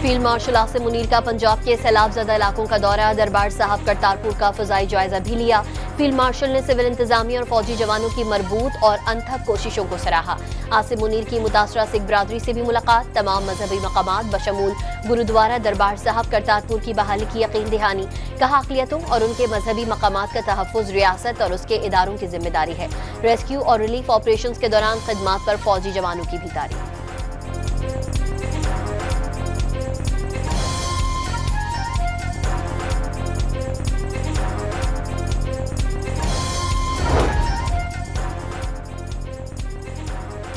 Field marshal Asim Munir का पंजाब के सैलाब ज़दा इलाकों का दौरा। दरबार साहब करतारपुर का फ़ज़ाई जायजा भी लिया। फील्ड मार्शल ने सिविल इंतजामिया और फौजी जवानों की मरबूत और अनथक कोशिशों को सराहा। आसिम मुनीर की मुतासरा सिख बरादरी से भी मुलाकात। तमाम मजहबी मकामात बशमूल गुरुद्वारा दरबार साहब करतारपुर की बहाली की यकीन दहानी। कहा अक़लियतों और उनके मजहबी मकामात का तहफ़्फ़ुज़ रियासत और उसके इदारों की जिम्मेदारी है। रेस्क्यू और रिलीफ ऑपरेशन के दौरान खिदमात पर फौजी जवानों की भी तारीफ।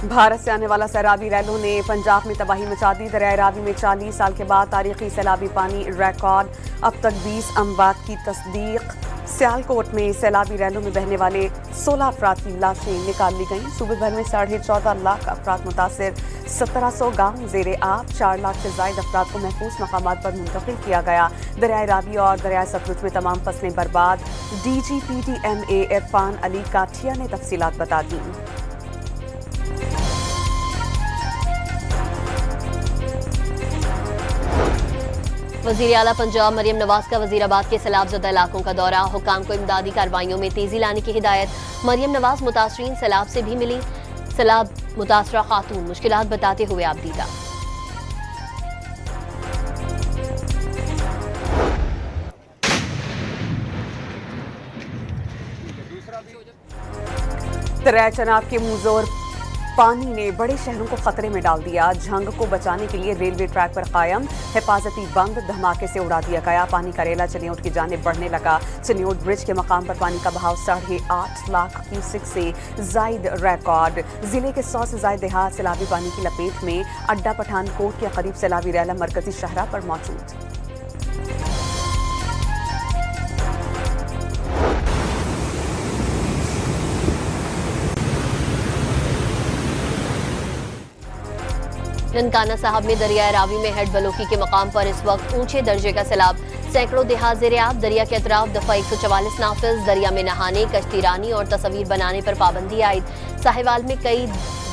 भारत से आने वाला सैलाबी रैलों ने पंजाब में तबाही मचा दी। दरियाए रावी में 40 साल के बाद तारीखी सैलाबी पानी रिकॉर्ड। अब तक 20 अमवात की तस्दीक। सियालकोट में सैलाबी रैलों में बहने वाले 16 अफराद की लाशें निकाल ली गईं। सूबे भर में 14.5 लाख अफराद मुतासिर। 1700 गाँव जेरे आब। 4 लाख से जायद अफराद को महफूज मकामात पर मुंतकिल किया गया। दरियाए रावी और दरियाए सतलुज में तमाम फसलें बर्बाद। DGPTMA इरफान अली काठिया ने तफसीलात बता दी। वज़ीर आला पंजाब मरियम नवाज का वज़ीराबाद के सैलाब ज़दा इलाकों का दौरा। हुकाम को इमदादी कार्रवाइयों में तेजी लाने की हिदायत। मरियम नवाज मुतासरीन सैलाब से भी मिली। सैलाब मुतासरा खातून मुश्किलात बताते हुए आबदीदा। दरियाए चनाब के मुंहजोर पानी ने बड़े शहरों को खतरे में डाल दिया। झंग को बचाने के लिए रेलवे ट्रैक पर कायम हिफाजती बंद धमाके से उड़ा दिया गया। पानी का रेला चनियोट की जानिब बढ़ने लगा। चनियोट ब्रिज के मकाम पर पानी का बहाव 8.5 लाख क्यूसिक से जायद रिकॉर्ड। जिले के 100 से जायद देहात सैलाबी पानी की लपेट में। अड्डा पठानकोट के करीब सैलाबी रैला मरकजी शहरा पर मौजूद। ननकाना साहब में दरियाए रावी में हेड बलोकी के मकाम पर इस वक्त ऊंचे दर्जे का सैलाब। सैकड़ों देहात ज़ेरे आब। दरिया के अतराफ दफा 144 नाफिज। दरिया में नहाने, कश्ती रानी और तस्वीर बनाने पर पाबंदी आयद। साहिवाल में कई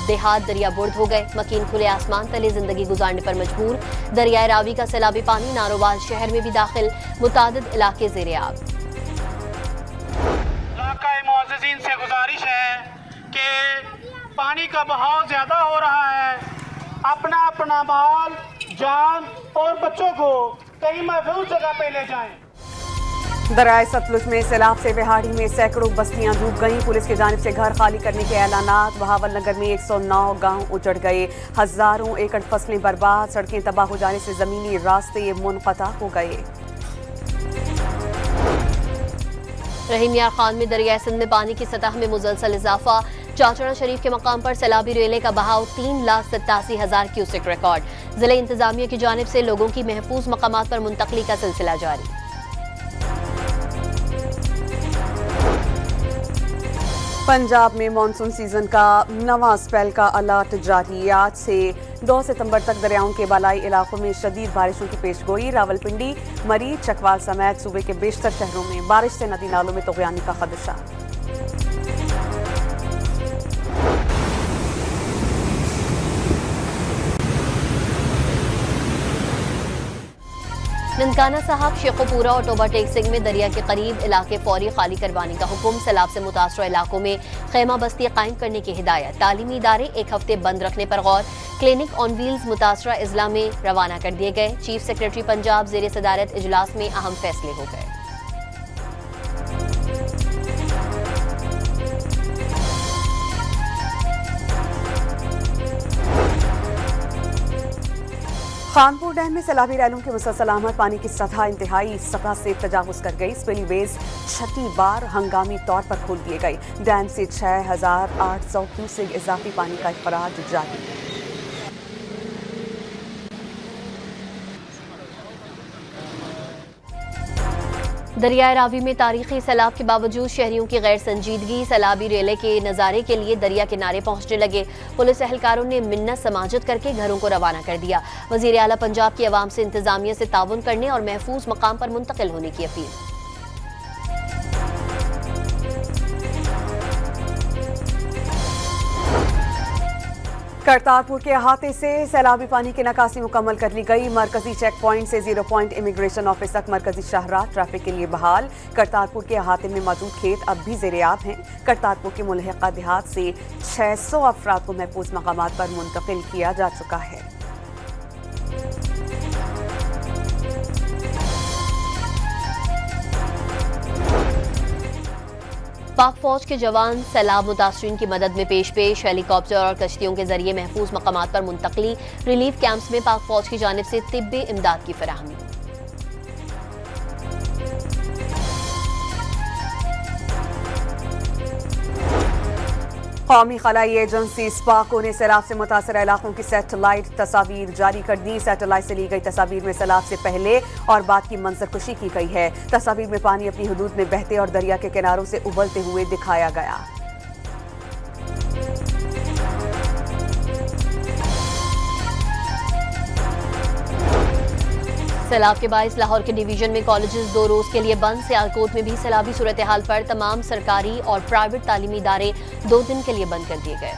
देहात दरिया बुर्द हो गए। मकीन खुले आसमान तले जिंदगी गुजारने पर मजबूर। दरियाए रावी का सैलाबी पानी नारोवाल शहर में भी दाखिल। मुतादिद इलाके ज़ेरे आब। इलाकाए मुअज़्ज़िज़ीन से गुजारिश है कि पानी का बहाव ज्यादा हो रहा है। अपना अपना माल, जान और बच्चों को कहीं महफूज जगह पे ले जाएं। दरियाए सतलुज में सैलाब से बिहाड़ी में सैकड़ों बस्तियां डूब गईं। पुलिस की जानिब से घर खाली करने के ऐलानात। बहावल नगर में 109 गांव उजड़ गए। हजारों एकड़ फसलें बर्बाद। सड़कें तबाह हो जाने से जमीनी रास्ते मुनक़ता हो गए। रहीम यार खान में दरियाए सिंध में पानी की सतह में मुसलसल इजाफा। चाचड़ा शरीफ के मकाम पर सैलाबी रेले का बहाव 3,87,000 क्यूसेक रिकॉर्ड। जिला इंतजामिया की जानिब से लोगों की महफूज मकामात पर मुंतकली का सिलसिला जारी। पंजाब में मानसून सीजन का नवा स्पेल का अलर्ट जारी। आज से 2 सितंबर तक दरियाओं के बालाई इलाकों में शदीद बारिशों की पेशगोई। रावलपिंडी, मरीज, चकवाल समेत सूबे के बेशतर शहरों में बारिश से नदी नालों में तुग़यानी का खदशा। ननकाना साहब, शेखोपुरा और टोबा टेक सिंह में दरिया के करीब इलाके फौरी खाली करवाने का हुक्म। सैलाब से मुतासरा इलाकों में खैमा बस्ती कायम करने की हिदायत। तालीमी इदारे 1 हफ्ते बंद रखने पर गौर। क्लिनिक ऑन व्हील्स मुतासरा अजला में रवाना कर दिए गए। चीफ सेक्रेटरी पंजाब ज़ेरे सदारत इजलास में अहम फैसले हो गए। खानपुर डैम में सैलाबी रैलों के मुसलसल आमद। पानी की सतह इंतहाई सतह से तजावुज कर गई। स्पिलवेज 36 बार हंगामी तौर पर खोल दिए गए। डैम से 6,800 क्यूसेक इजाफी पानी का इखराज जारी। दरियाए रावी में तारीखी सैलाब के बावजूद शहरियों की गैर संजीदगी। सैलाबी रेले के नज़ारे के लिए दरिया किनारे पहुंचने लगे। पुलिस एहलकारों ने मिन्नत समाजत करके घरों को रवाना कर दिया। वज़ीर आला पंजाब की अवाम से इंतजामिया से ताउन करने और महफूज मकाम पर मुंतकिल होने की अपील। करतारपुर के अहाते से सैलाबी पानी की निकासी मुकम्मल कर ली गई। मरकजी चेक पॉइंट से 0 पॉइंट इमिग्रेशन ऑफिस तक मरकजी शाहराह ट्रैफिक के लिए बहाल। करतारपुर के अहाते में मौजूद खेत अब भी ज़ेर-ए-आब हैं। करतारपुर के मुल्हिका देहात से 600 अफराद को महफूज मकामात पर मुंतकिल किया जा चुका है। पाक फौज के जवान सैलाब मुतासरीन की मदद में पेश हेलीकॉप्टर और कश्तियों के जरिए महफूज मकामात पर मुंतकली। रिलीफ कैंप्स में पाक फौज की जानिब से तिब्बी इमदाद की फराहमी। कौमी खलाई एजेंसी स्पाको ने सैलाब से मुतासर इलाकों की सैटेलाइट तस्वीर जारी कर दी। सैटेलाइट से ली गई तस्वीर में सैलाब से पहले और बाद की मंजरकुशी की गई है। तस्वीर में पानी अपनी हदूद में बहते और दरिया के किनारों से उबलते हुए दिखाया गया। सैलाब के बाइस लाहौर के डिवीजन में कॉलेजेस 2 रोज के लिए बंद। सियालकोट में भी सैलाबी सूरत हाल पर तमाम सरकारी और प्राइवेट तालीमी इदारे 2 दिन के लिए बंद कर दिए गए।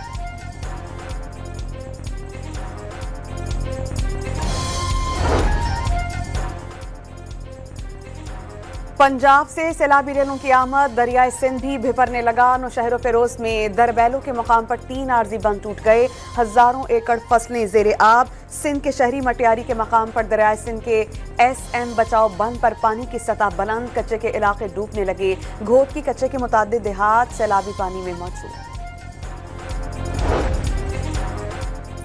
पंजाब से सैलाबी रेलों की आमद। दरियाए सिंध भी भिपरने लगा। नौशहर फिरोज में दरबैलों के मकाम पर 3 आर्जी बंद टूट गए। हजारों एकड़ फसलें ज़ेर-ए-आब। सिंध के शहरी मटियारी के मकाम पर दरियाए सिंध के SM बचाओ बंद पर पानी की सतह बुलंद। कच्चे के इलाके डूबने लगे। घोट की कच्चे के मुतादिद देहात सैलाबी पानी में मौजूद।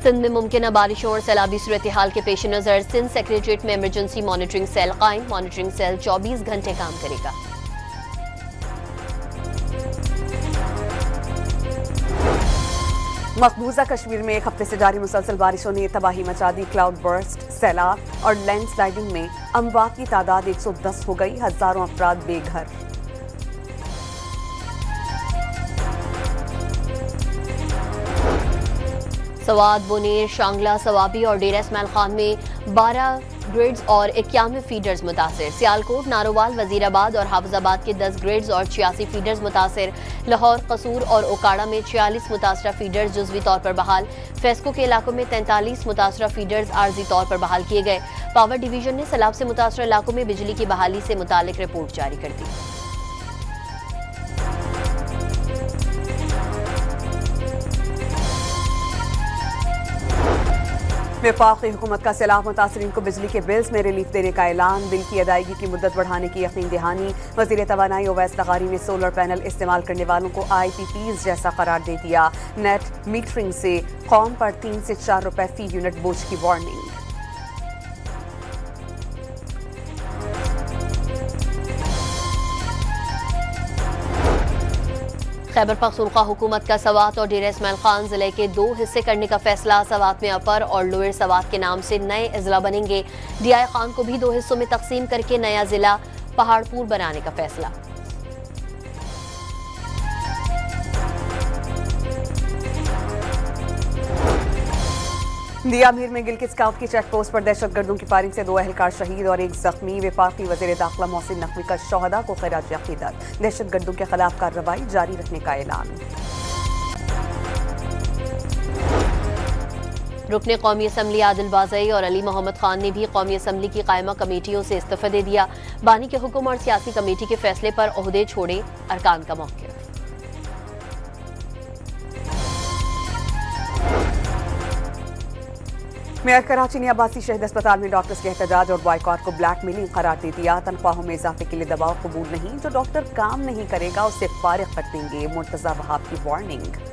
सिंध में मुमकिन बारिशों और सैलाबी सूरत हाल के पेश नजर सिंध सेक्रेटरीट में इमरजेंसी मॉनिटरिंग सेल कायम। मॉनिटरिंग सेल 24 घंटे काम करेगा। मकबूजा कश्मीर में 1 हफ्ते से जारी मुसलसल बारिशों ने तबाही मचा दी। क्लाउड बर्स्ट, सैलाब और लैंडस्लाइडिंग में अमवात की तादाद 110 हो गई। हजारों अफराद बेघर। सवाद, बुनेर, शांगला, सवाबी और डेरा इस्माइल खान में 12 ग्रिड्स और 91 फीडर्स मुतासिर। सियालकोट, नारोवाल, वजीराबाद और हाफिजाबाद के 10 ग्रिड्स और 86 फीडर्स मुतासिर। लाहौर, कसूर और ओकाड़ा में 46 मुतासरा फीडर्स जुजवी तौर पर बहाल। फेस्को के इलाकों में 43 मुतासरा फीडर्स आर्जी तौर पर बहाल किए गए। पावर डिवीजन ने सैलाब से मुतासरा इलाकों में बिजली की बहाली से मुतालिक रिपोर्ट जारी कर दी। वफाकी हुकूमत का सैलाब मुतासरीन को बिजली के बिल्स में रिलीफ देने का ऐलान। बिल की अदायगी की मुद्दत बढ़ाने की यकीन दहानी। वज़ीर तवानाई ओवैस लगारी ने सोलर पैनल इस्तेमाल करने वालों को IPPs जैसा करार दे दिया। नेट मीटरिंग से कौम पर 3 से 4 रुपए फी यूनिट बोझ की वार्निंग। खैबर पख्तूनख्वा हुकूमत का सवात और डेरा इस्माइल खान जिले के 2 हिस्से करने का फैसला। सवात में अपर और लोअर सवात के नाम से नए अजला बनेंगे। DI खान को भी 2 हिस्सों में तकसीम करके नया जिला पहाड़पुर बनाने का फैसला। दियामीर में गिलगित स्काउट की चेक पोस्ट पर दहशतगर्दों की फायरिंग से 2 अहलकार शहीद और 1 जख्मी। वफाकी वज़ीर दाखिला मोहसिन नकवी का शोहदा को खिराज अकीदत। दहशतगर्दों के खिलाफ कार्रवाई जारी रखने का ऐलान। रुकने कौमी असम्बली आदिल बाज़ई और अली मोहम्मद खान ने भी कौमी असम्बली की कायमा कमेटियों से इस्तीफा दे दिया। बानी के हुक्म और सियासी कमेटी के फैसले पर ओहदे छोड़े अरकान का मौक़िफ़। मेयर कराची ने अब्बासी शहीद अस्पताल में डॉक्टर्स के एहतजाज और बॉयकॉट को ब्लैकमेलिंग करार दे दिया। तनख्वाहों में इजाफे के लिए दबाव कबूल नहीं। जो डॉक्टर काम नहीं करेगा उसे फारिग कर देंगे। मुर्तजा वहाब की वार्निंग।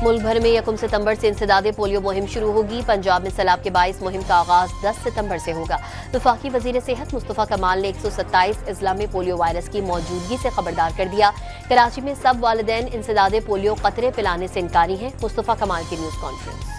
मुल्क भर में 1 सितंबर से इंसदादे पोलियो मुहिम शुरू होगी। पंजाब में सैलाब के बाइस मुहिम का आगाज 10 सितंबर से होगा। वफाकी वजीर सेहत मुस्तफ़ा कमाल ने 127 अजला में पोलियो वायरस की मौजूदगी से खबरदार कर दिया। कराची में सब वालिदैन इंसदादे पोलियो कतरे पिलाने से इनकारी हैं। मुस्तफ़ा कमाल की न्यूज़ कॉन्फ्रेंस।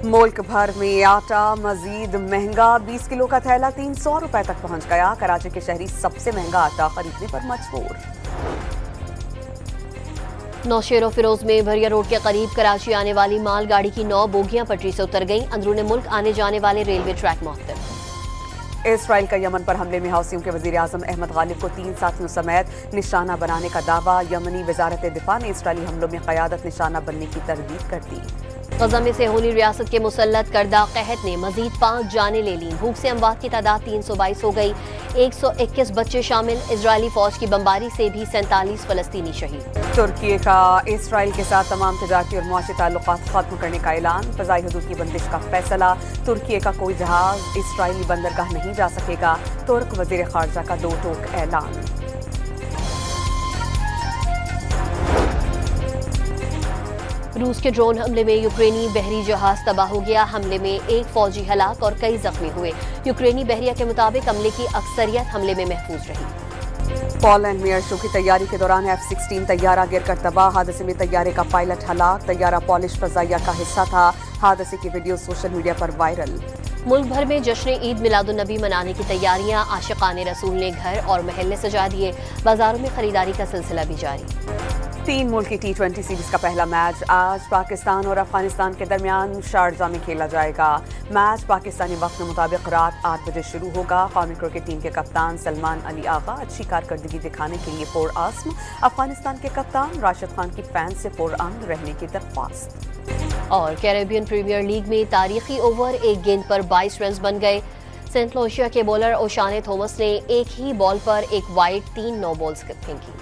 मुल्क भर में आटा मजीद महंगा। 20 किलो का थैला 300 रुपए तक पहुंच गया। कराची के शहरी सबसे महंगा आटा खरीदने पर मजबूर। नौशेरो फिरोज में भरिया रोड के करीब कराची आने वाली मालगाड़ी की 9 बोगियां पटरी से उतर गईं। अंदरूनी मुल्क आने जाने वाले रेलवे ट्रैक मुअत्तल। इसराइल का यमन पर हमले में हौसियों के वजीर आजम अहमद गालिब को 3 साथियों समेत निशाना बनाने का दावा। यमनी वजारत दिफा ने इसराइली हमलों में क़यादत निशाना बनने की तरदीद कर दी। गजा में सेहोनी रियासत के मुसल्लत करदा कहत ने मजीद 5 जानें ले लीं। भूख से अमवात की तादाद 322 हो गई। 121 बच्चे शामिल। इजरायली फौज की बमबारी से भी 47 फलस्तीनी शहीद। तुर्की का इसराइल के साथ तमाम तजारती और मुआशी ताल्लुकात खत्म करने का ऐलान। फ़ज़ाई हदूद की बंदिश का फैसला। तुर्की का कोई जहाज इसराइली बंदरगाह नहीं जा सकेगा। तुर्क वज़ीर ख़ारजा का 2 टोक ऐलान। रूस के ड्रोन हमले में यूक्रेनी बहरी जहाज तबाह हो गया। हमले में 1 फौजी हलाक और कई जख्मी हुए। यूक्रेनी बहरिया के मुताबिक हमले की अक्सरियत हमले में महफूज रही। पोलैंड में एयर शो की तैयारी के दौरान F-16 तैयारा गिरकर तबाह। हादसे में तैयारे का पायलट हलाक। तैयारा पॉलिश फजाइया का हिस्सा था। हादसे की वीडियो सोशल मीडिया पर वायरल। मुल्क भर में जश्न ईद मिलादुन्नबी मनाने की तैयारियां। आशिकाने रसूल ने घर और महल्ले सजा दिए। बाजारों में खरीदारी का सिलसिला भी जारी। 3 मुल्क की T20 सीरीज का पहला मैच आज पाकिस्तान और अफगानिस्तान के दरमियान शारजा में खेला जाएगा। मैच पाकिस्तानी वक्त के मुताबिक रात 8 बजे शुरू होगा। कौमी क्रिकेट टीम के कप्तान सलमान अली आगा अच्छी कारकर्दगी दिखाने के लिए पुरअज़्म। अफगानिस्तान के कप्तान राशिद खान की फैंस से पुरअमन रहने की दरख्वास्त। और कैरेबियन प्रीमियर लीग में तारीखी ओवर 1 गेंद पर 22 रन बन गए। सेंट लुसिया के बॉलर ओशाने थॉमस ने एक ही बॉल पर 1 वाइड 3 नो बॉल्स फेंकी।